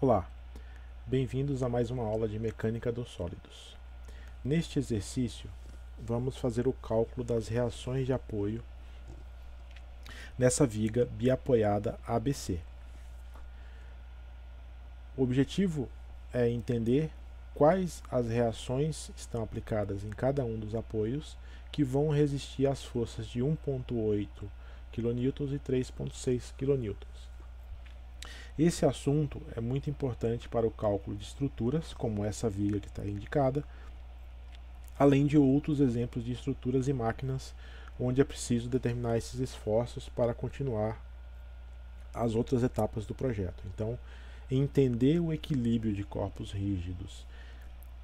Olá, bem-vindos a mais uma aula de mecânica dos sólidos. Neste exercício, vamos fazer o cálculo das reações de apoio nessa viga biapoiada ABC. O objetivo é entender quais as reações estão aplicadas em cada um dos apoios que vão resistir às forças de 1,8 kN e 3,6 kN. Esse assunto é muito importante para o cálculo de estruturas, como essa viga que está indicada, além de outros exemplos de estruturas e máquinas onde é preciso determinar esses esforços para continuar as outras etapas do projeto. Então, entender o equilíbrio de corpos rígidos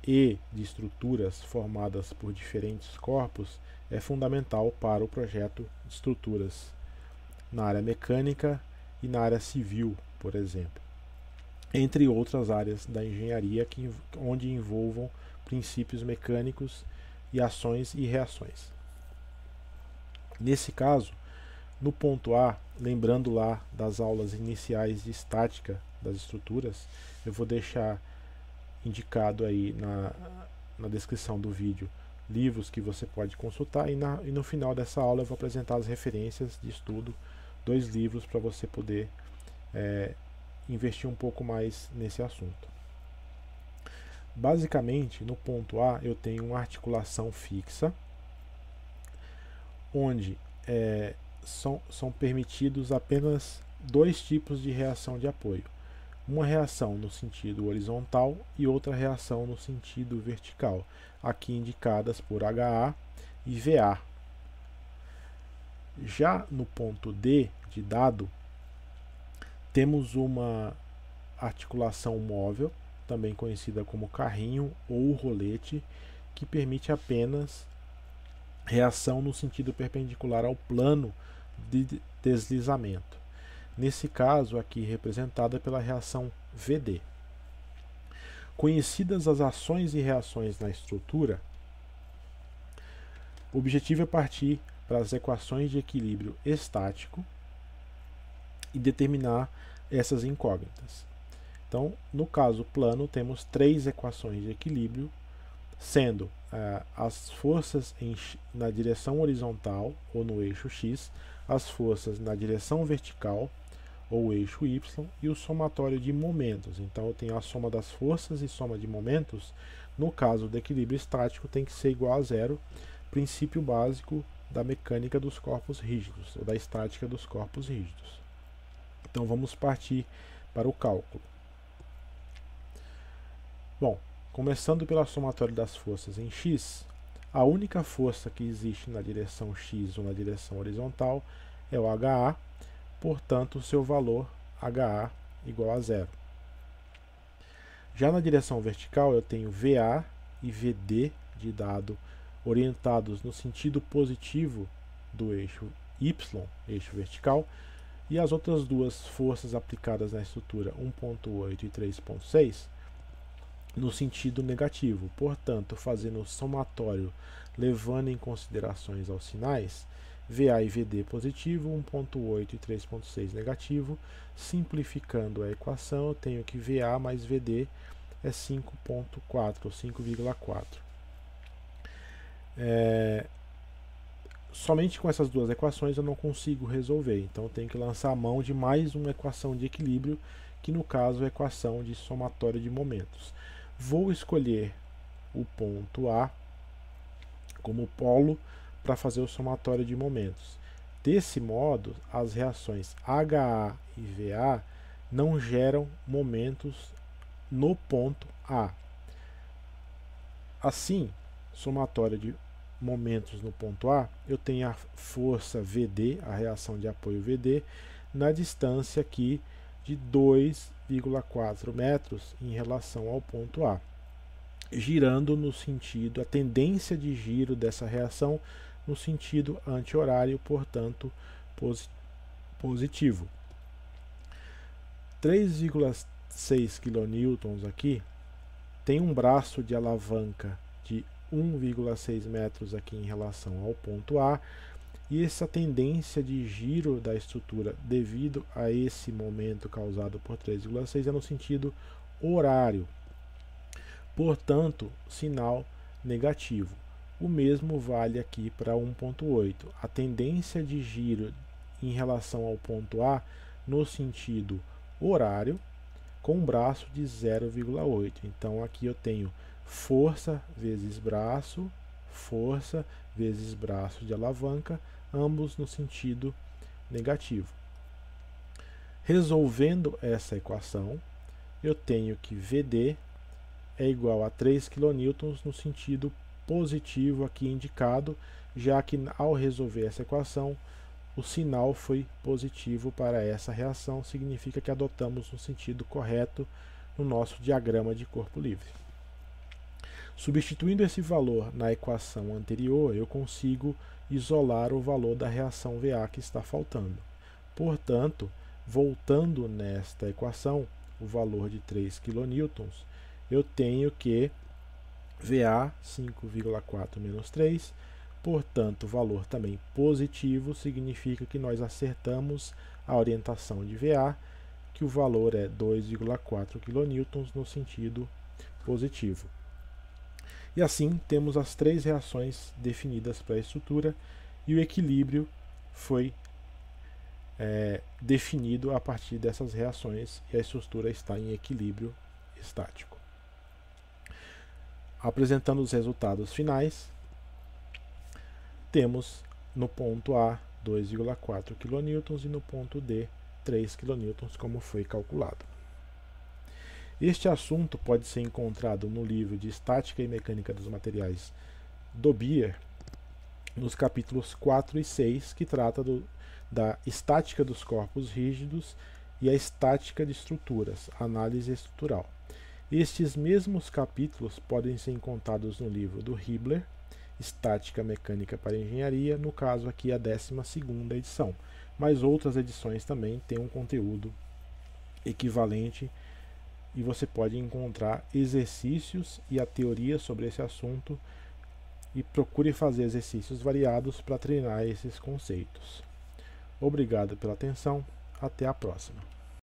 e de estruturas formadas por diferentes corpos é fundamental para o projeto de estruturas na área mecânica e na área civil, por exemplo, entre outras áreas da engenharia onde envolvam princípios mecânicos e ações e reações. Nesse caso, no ponto A, lembrando lá das aulas iniciais de estática das estruturas, eu vou deixar indicado aí na descrição do vídeo livros que você pode consultar e no final dessa aula eu vou apresentar as referências de estudo, 2 livros para você poder investir um pouco mais nesse assunto. Basicamente, no ponto A, eu tenho uma articulação fixa, onde são permitidos apenas 2 tipos de reação de apoio. Uma reação no sentido horizontal e outra reação no sentido vertical, aqui indicadas por HA e VA. Já no ponto D de dado, temos uma articulação móvel, também conhecida como carrinho ou rolete, que permite apenas reação no sentido perpendicular ao plano de deslizamento. Nesse caso aqui representada pela reação VD. Conhecidas as ações e reações na estrutura, o objetivo é partir para as equações de equilíbrio estático e determinar essas incógnitas. Então, no caso plano, temos 3 equações de equilíbrio, sendo as forças na direção horizontal, ou no eixo X, as forças na direção vertical, ou eixo Y, e o somatório de momentos. Então, eu tenho a soma das forças e soma de momentos. No caso do equilíbrio estático, tem que ser igual a 0, princípio básico da mecânica dos corpos rígidos, ou da estática dos corpos rígidos. Então, vamos partir para o cálculo. Bom, começando pela somatória das forças em X, a única força que existe na direção X ou na direção horizontal é o HA, portanto, o seu valor HA igual a 0. Já na direção vertical, eu tenho VA e VD de dado orientados no sentido positivo do eixo Y, eixo vertical, e as outras 2 forças aplicadas na estrutura 1,8 e 3,6 no sentido negativo. Portanto, fazendo o somatório levando em considerações aos sinais, VA e VD positivo, 1,8 e 3,6 negativo. Simplificando a equação, eu tenho que VA mais VD é 5,4 ou 5,4. Somente com essas 2 equações eu não consigo resolver, então eu tenho que lançar a mão de mais uma equação de equilíbrio, que no caso é a equação de somatório de momentos. Vou escolher o ponto A como polo para fazer o somatório de momentos. Desse modo, as reações HA e VA não geram momentos no ponto A. Assim, somatório de momentos no ponto A, eu tenho a força VD, a reação de apoio VD, na distância aqui de 2,4 metros em relação ao ponto A, girando no sentido, a tendência de giro dessa reação no sentido anti-horário, portanto, positivo. 3,6 kN aqui tem um braço de alavanca de 1,6 metros aqui em relação ao ponto A E essa tendência de giro da estrutura devido a esse momento causado por 3,6 é no sentido horário. Portanto, sinal negativo. O mesmo vale aqui para 1.8. A tendência de giro em relação ao ponto A no sentido horário com um braço de 0,8. Então aqui eu tenho força vezes braço de alavanca, ambos no sentido negativo. Resolvendo essa equação, eu tenho que VD é igual a 3 kN no sentido positivo aqui indicado, já que ao resolver essa equação, o sinal foi positivo para essa reação, significa que adotamos um sentido correto no nosso diagrama de corpo livre. Substituindo esse valor na equação anterior, eu consigo isolar o valor da reação VA que está faltando. Portanto, voltando nesta equação, o valor de 3 kN, eu tenho que VA 5,4 menos 3, portanto, valor também positivo, significa que nós acertamos a orientação de VA, que o valor é 2,4 kN no sentido positivo. E assim temos as três reações definidas para a estrutura e o equilíbrio foi definido a partir dessas reações e a estrutura está em equilíbrio estático. Apresentando os resultados finais, temos no ponto A 2,4 kN e no ponto D 3 kN, como foi calculado. Este assunto pode ser encontrado no livro de Estática e Mecânica dos Materiais do Beer, nos capítulos 4 e 6, que trata da estática dos corpos rígidos e a estática de estruturas, análise estrutural. Estes mesmos capítulos podem ser encontrados no livro do Hibbeler, Estática Mecânica para Engenharia, no caso aqui a 12ª edição, mas outras edições também têm um conteúdo equivalente e você pode encontrar exercícios e a teoria sobre esse assunto e procure fazer exercícios variados para treinar esses conceitos. Obrigado pela atenção, até a próxima.